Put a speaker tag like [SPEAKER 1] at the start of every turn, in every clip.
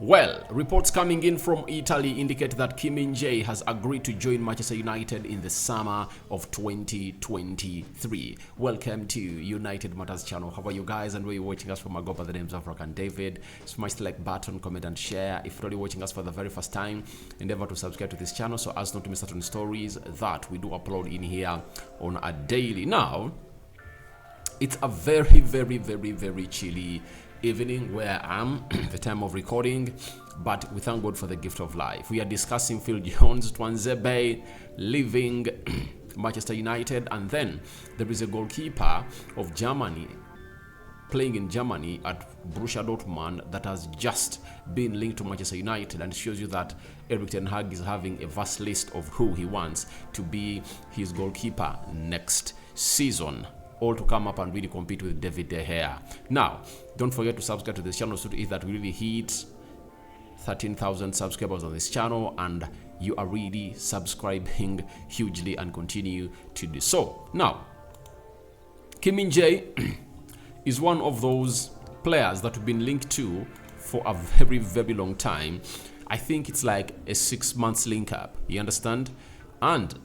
[SPEAKER 1] Well, reports coming in from Italy indicate that Min-jae has agreed to join Manchester United in the summer of 2023. Welcome to United Matters channel. How are you guys? And where you're watching us from, I go by the names of Rock and David. Smash the like button, comment and share. If you're only watching us for the very first time, endeavor to subscribe to this channel so as not to miss out on stories that we do upload in here on a daily. Now, it's a very chilly evening where I am, the time of recording, but we thank God for the gift of life. We are discussing Phil Jones, Tuanzebe leaving Manchester United, and then there is a goalkeeper of Germany playing in Germany at Borussia Dortmund that has just been linked to Manchester United, and it shows you that Erik ten Hag is having a vast list of who he wants to be his goalkeeper next season, all to come up and really compete with David De Gea. Now, don't forget to subscribe to this channel so that we really hit 13,000 subscribers on this channel, and you are really subscribing hugely and continue to do so. Now, Min-jae is one of those players that we've been linked to for a very long time. I think it's like a 6 months link up, you understand? And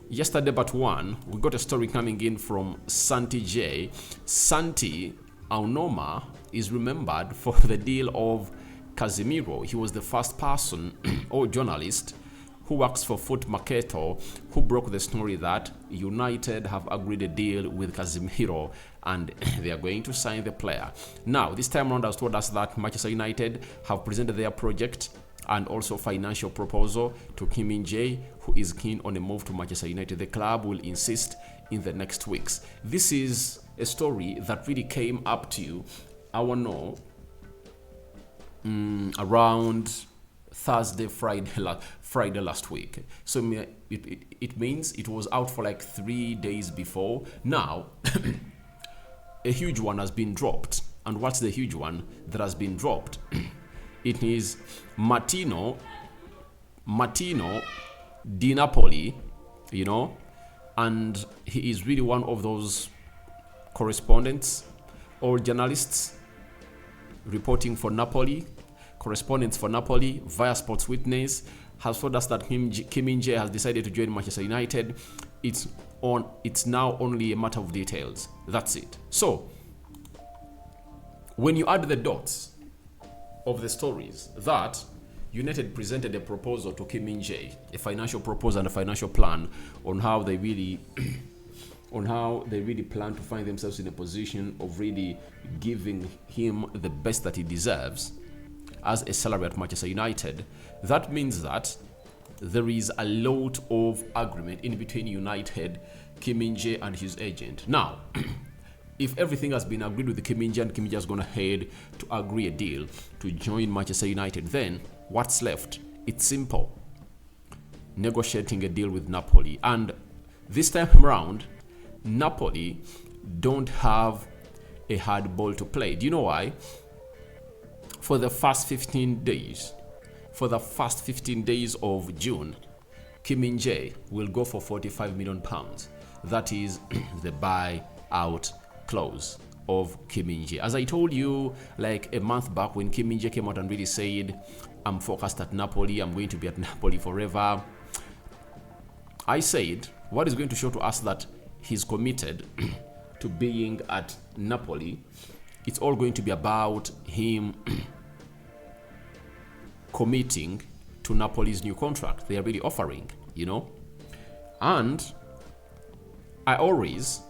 [SPEAKER 1] yesterday but one, we got a story coming in from Santi J. Santi Aunoma is remembered for the deal of Casemiro. He was the first person or journalist who works for Foot Mercato who broke the story that United have agreed a deal with Casemiro and they are going to sign the player. Now, this time around, has told us that Manchester United have presented their project and also financial proposal to Min-jae, who is keen on a move to Manchester United. The club will insist in the next weeks. This is a story that really came up to our know around Thursday, Friday last week. So it means it was out for like 3 days before. Now, a huge one has been dropped. And what's the huge one that has been dropped? It is Martino Di Napoli, you know, and he is really one of those correspondents or journalists reporting for Napoli, correspondents for Napoli via Sports Witness, has told us that Min-jae has decided to join Manchester United. It's now only a matter of details. That's it. So, when you add the dots of the stories that United presented a proposal to Min-jae, a financial proposal and a financial plan on how they really plan to find themselves in a position of really giving him the best that he deserves as a salary at Manchester United. That means that there is a lot of agreement in between United, Min-jae and his agent. Now, if everything has been agreed with Min-jae and Min-jae has gone ahead to agree a deal to join Manchester United, then what's left? It's simple. Negotiating a deal with Napoli. And this time around, Napoli don't have a hard ball to play. Do you know why? For the first 15 days of June, Min-jae will go for £45 million. That is the buyout clause of Min-jae. As I told you like a month back when Min-jae came out and really said, I'm focused at Napoli, I'm going to be at Napoli forever, I said, what is going to show to us that he's committed to being at Napoli? It's all going to be about him committing to Napoli's new contract they are really offering, you know. And I always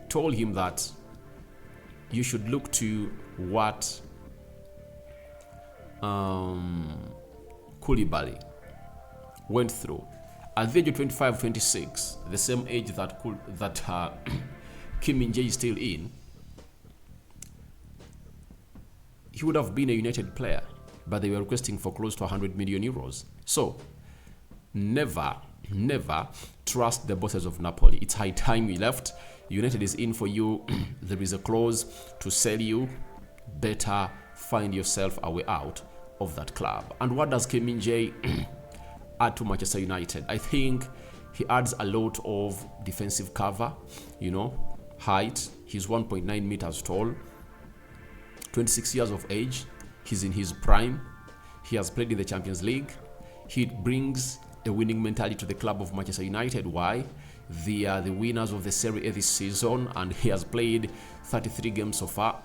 [SPEAKER 1] told him that you should look to what Koulibaly went through. At the age of 25, 26, the same age that Min-jae is still in, he would have been a United player, but they were requesting for close to 100 million euros. So, never trust the bosses of Napoli. It's high time you left. United is in for you. There is a clause to sell you. Better find yourself a way out of that club. And what does Min-jae add to Manchester United? I think he adds a lot of defensive cover, you know, height. He's 1.9 meters tall, 26 years of age, He's in his prime. He has played in the Champions League. He brings a winning mentality to the club of Manchester United. Why? They are the winners of the Serie A this season, and he has played 33 games so far,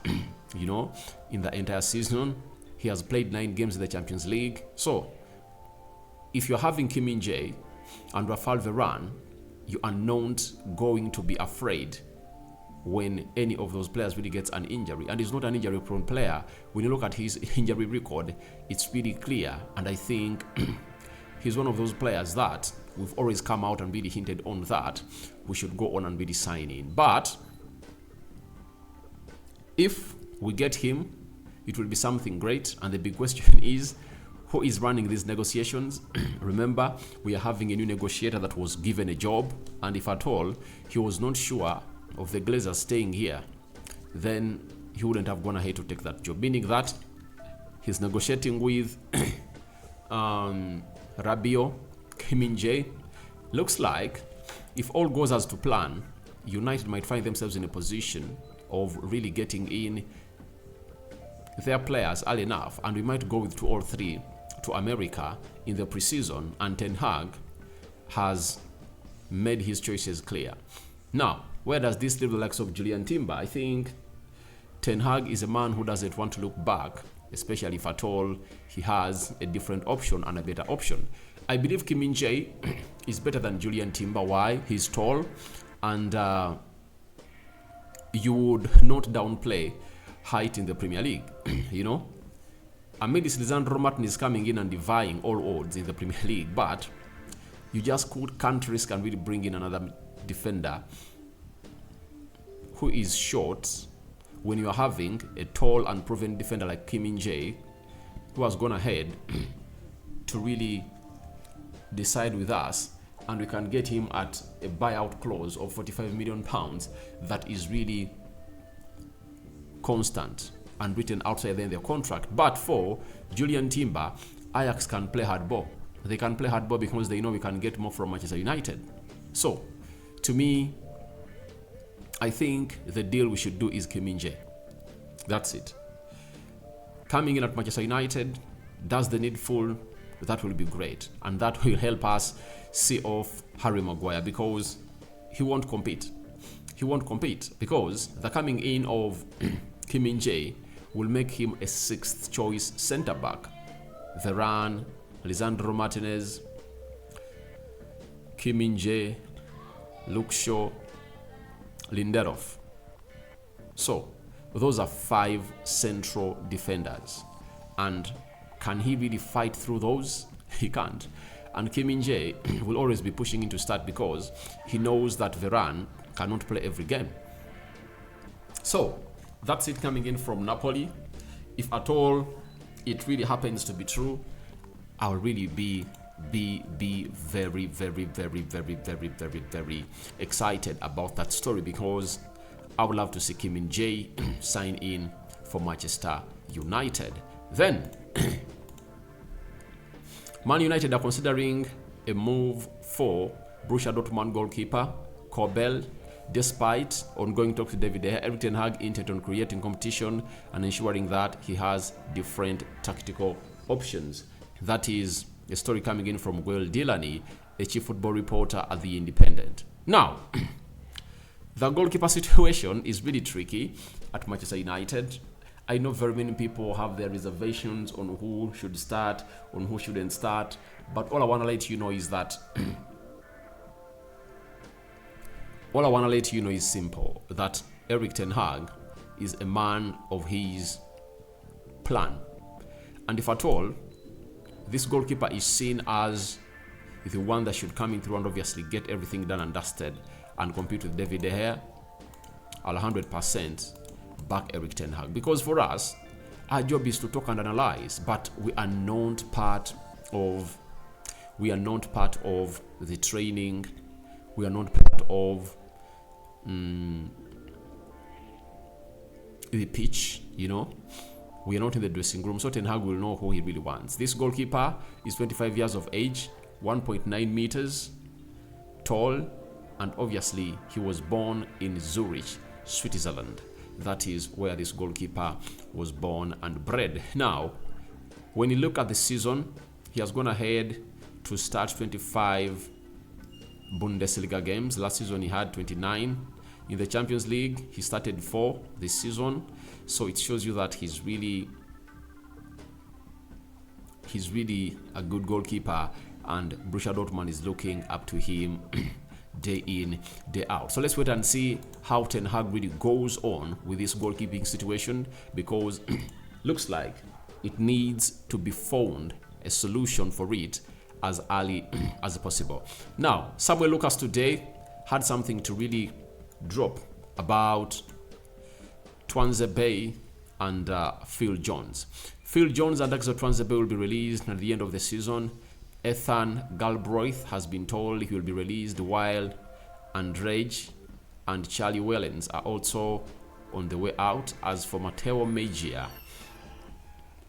[SPEAKER 1] in the entire season. He has played 9 games in the Champions League. So, if you're having Min-jae and Rafael Varane, you are not going to be afraid when any of those players really gets an injury. And he's not an injury-prone player. When you look at his injury record, it's really clear. And I think he's one of those players that we've always come out and really hinted on that we should go on and really sign in. But if we get him, it will be something great. And the big question is, who is running these negotiations? Remember, we are having a new negotiator that was given a job, and if at all he was not sure of the Glazers staying here, then he wouldn't have gone ahead to take that job, meaning that he's negotiating with Rabiot, Min-jae. Looks like if all goes as to plan, United might find themselves in a position of really getting in their players early enough, and we might go with 2 or 3 to America in the preseason, and Ten Hag has made his choices clear. Now, where does this leave the likes of Julian Timber? I think Ten Hag is a man who doesn't want to look back, especially if at all he has a different option and a better option. I believe Min-jae is better than Julian Timber. Why? He's tall, and you would not downplay height in the Premier League. Amidst Lisandro Martin is coming in and defying all odds in the Premier League, but you just can't risk and really bring in another defender who is short when you are having a tall and proven defender like Min-jae, who has gone ahead to really decide with us, and we can get him at a buyout clause of £45 million that is really constant and written outside their contract. But for Julian Timber, Ajax can play hardball. They can play hardball because they know we can get more from Manchester United. So, to me, I think the deal we should do is Min-jae. That's it. Coming in at Manchester United, does the needful, that will be great. And that will help us see off Harry Maguire, because he won't compete. He won't compete because the coming in of Min-jae will make him a 6th choice centre-back. Varane, Lisandro Martinez, Min-jae, Luke Shaw, Lindelof. So, those are 5 central defenders. And can he really fight through those? He can't. And Min-jae will always be pushing in to start because he knows that Varane cannot play every game. So, that's it coming in from Napoli. If at all it really happens to be true, I'll really be very, very, very, very, very, very, very excited about that story, because I would love to see Min-jae sign in for Manchester United. Then, Man United are considering a move for Borussia Dortmund goalkeeper Kobel. Despite ongoing talks with David De Gea, Erik ten Hag intent on creating competition and ensuring that he has different tactical options. That is a story coming in from Will Delaney, a chief football reporter at The Independent. Now, the goalkeeper situation is really tricky at Manchester United. I know very many people have their reservations on who should start, on who shouldn't start, but all I want to let you know is that simple, that Erik ten Hag is a man of his plan. And if at all, this goalkeeper is seen as the one that should come in through and obviously get everything done and dusted and compete with David De Gea, I'll 100% back Erik ten Hag. Because for us, our job is to talk and analyze, but we are not part of the training. We are not part of the pitch, We are not in the dressing room, so Ten Hag will know who he really wants. This goalkeeper is 25 years of age, 1.9 meters tall, and obviously he was born in Zurich, Switzerland. That is where this goalkeeper was born and bred. Now, when you look at the season, he has gone ahead to start 25 Bundesliga games. Last season he had 29. In the Champions League, he started 4 this season. So it shows you that he's really a good goalkeeper, and Borussia Dortmund is looking up to him day in, day out. So let's wait and see how Ten Hag really goes on with this goalkeeping situation, because looks like it needs to be found a solution for it as early as possible. Now, Samuel Lucas today had something to really drop about Tuanzebe and Phil Jones. Phil Jones and Tuanzebe will be released at the end of the season. Ethan Galbraith has been told he will be released, while Andrej and Charlie Wellens are also on the way out. As for Matteo Mejia,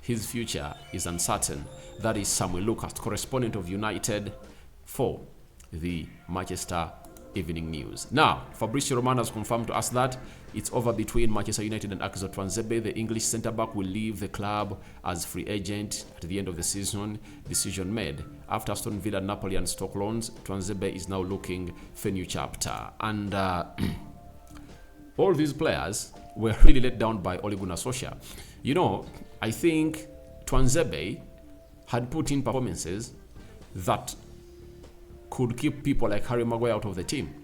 [SPEAKER 1] his future is uncertain. That is Samuel Lucas, correspondent of United for the Manchester Evening News. Now, Fabrizio Romano has confirmed to us that it's over between Manchester United and Tuanzebe. The English centre-back will leave the club as free agent at the end of the season. Decision made. After Aston Villa, Napoli and Stoke loans, Tuanzebe is now looking for a new chapter. And all these players were really let down by Ole Gunnar Solskjaer. You know, I think Tuanzebe had put in performances that could keep people like Harry Maguire out of the team.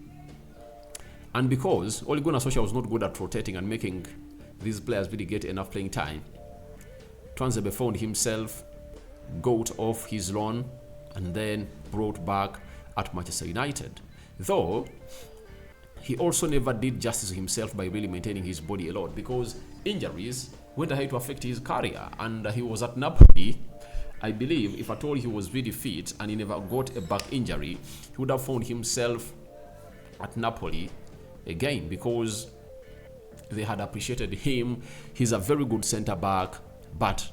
[SPEAKER 1] And because Ole Gunnar Solskjaer was not good at rotating and making these players really get enough playing time, Tuanzebe found himself got off his loan and then brought back at Manchester United. Though, he also never did justice to himself by really maintaining his body a lot, because injuries went ahead to affect his career. And he was at Napoli. I believe if at all he was really fit and he never got a back injury, he would have found himself at Napoli again, because they had appreciated him. He's a very good centre-back, but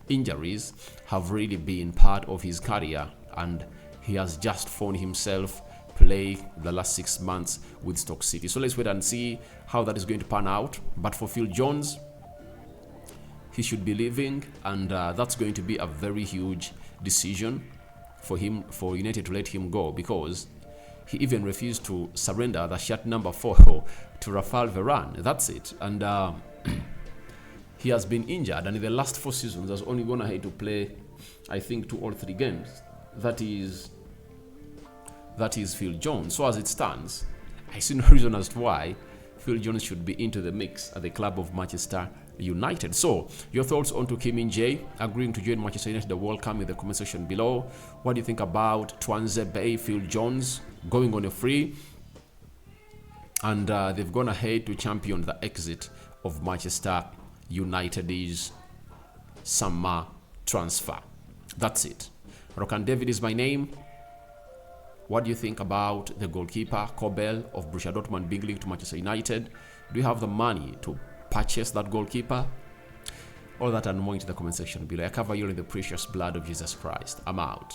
[SPEAKER 1] injuries have really been part of his career, and he has just found himself play the last 6 months with Stoke City. So let's wait and see how that is going to pan out. But for Phil Jones, he should be leaving, and that's going to be a very huge decision for him, for United to let him go, because he even refused to surrender the shirt number 4 to Rafael Varane. That's it. And he has been injured, and in the last 4 seasons has only gone ahead to play, I think, 2 or 3 games. That is Phil Jones. So as it stands, I see no reason as to why Phil Jones should be into the mix at the club of Manchester United. So, your thoughts on to Min-jae agreeing to join Manchester United the World Cup in the comment section below. What do you think about Tuanzebe, Phil Jones going on a free? And they've gone ahead to champion the exit of Manchester United's summer transfer. That's it. Rokan David is my name. What do you think about the goalkeeper Kobel of Borussia Dortmund being linked to Manchester United? Do you have the money to purchase that goalkeeper? All that and more into the comment section below. I cover you in the precious blood of Jesus Christ. I'm out.